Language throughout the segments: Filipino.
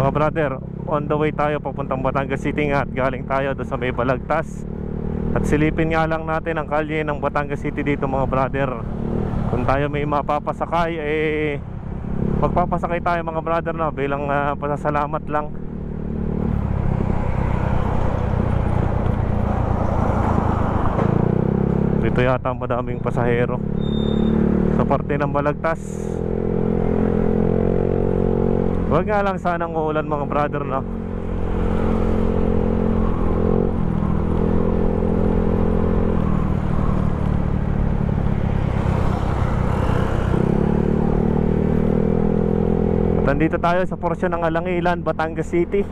Mga brother, on the way tayo papuntang Batangas City nga, at galing tayo doon sa may Balagtas. At silipin nga lang natin ang kalye ng Batangas City dito mga brother. Kung tayo may mapapasakay, magpapasakay tayo mga brother na bilang pasasalamat lang. Dito yata madaming pasahero sa parte ng Balagtas. Huwag nga lang sanang uulan mga brother no. At nandito tayo sa porsyon ng Alangilan, Batangas City.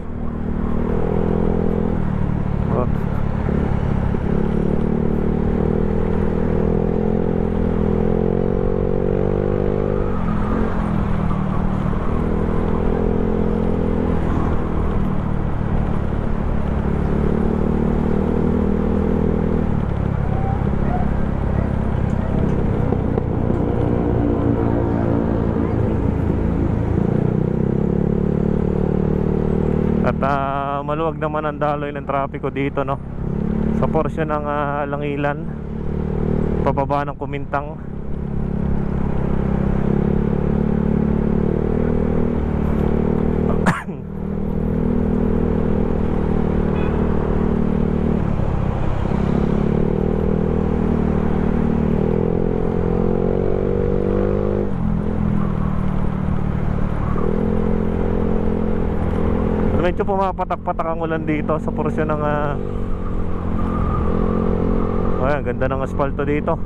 Maluwag naman ang daloy ng trapiko dito no, sa porsyon ng Alangilan pababa ng Kumintang. Medyo pumapatak-patak ang ulan dito sa porsyon ng ayan, ganda ng asfalto dito.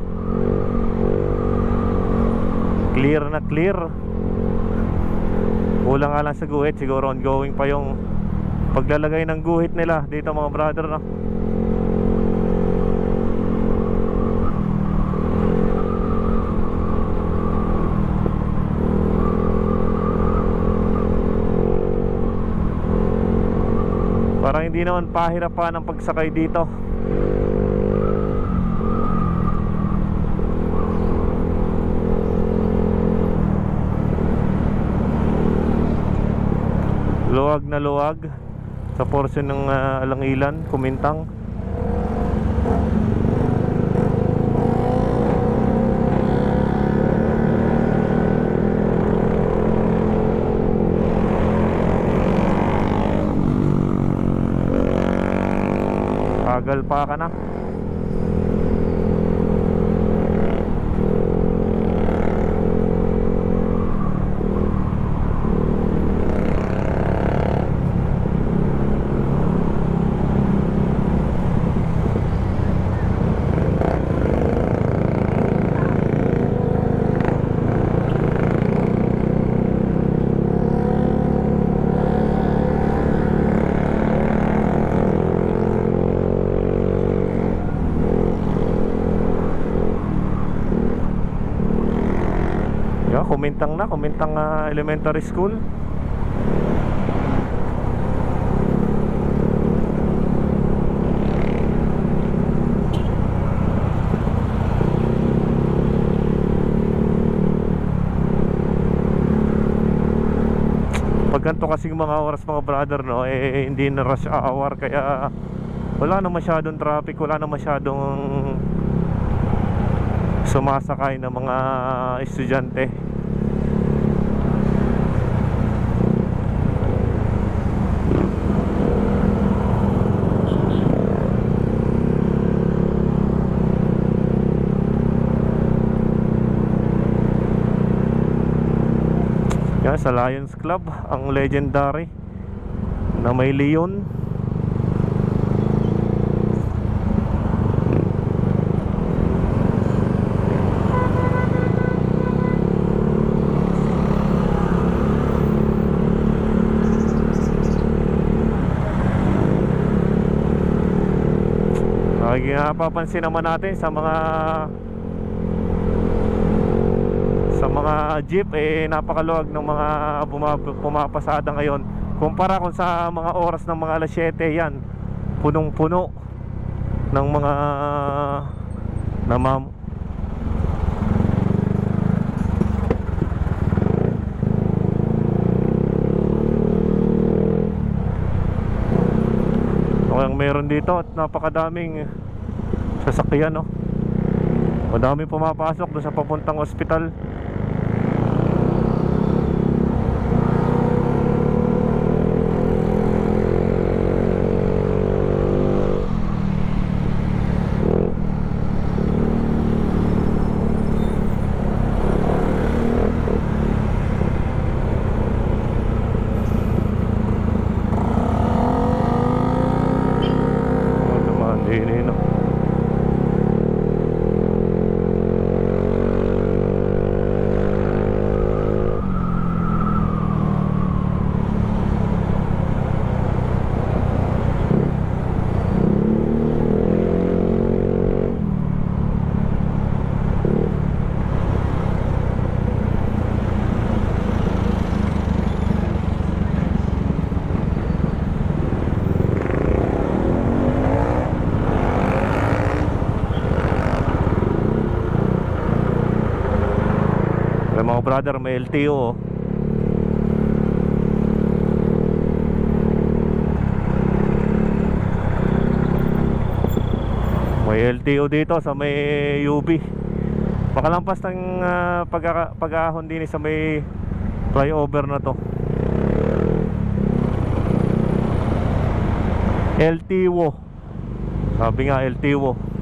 Clear na clear. Kulang nga lang sa guhit. Siguro ongoing pa yung paglalagay ng guhit nila dito mga brother no. Parang hindi naman pahirapan ang pagsakay dito. Luwag na luwag sa porsyon ng Alangilan, Kumintang. Tagal pa ka na. Kumintang elementary school. Pag ganito kasing mga oras mga brother no, hindi na rush hour, kaya wala na masyadong traffic, wala na masyadong sumasakay na mga estudyante. Yan sa Lions Club, ang legendary na may leon. Napapansin naman natin sa mga jeep, napakaluwag ng mga pumapasada ngayon kumpara kung sa mga oras ng mga alas 7. Yan, punong-puno ng mga Talagang meron dito at napakadaming sasakyan, no? Madaming pumapasok doon sa papuntang ospital. Mga brother, may LTO, oh. May LTO dito sa may UB. Pakalampas ng pag-ahon din sa may flyover na to. LTO. Sabi nga LTO.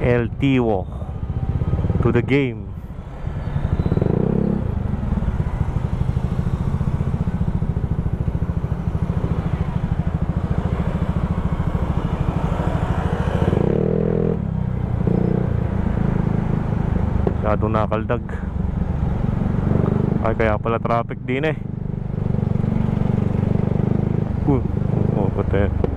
LTO to the game. Masyadong nakaldag. Ay, kaya pala traffic din eh. Oh, puti.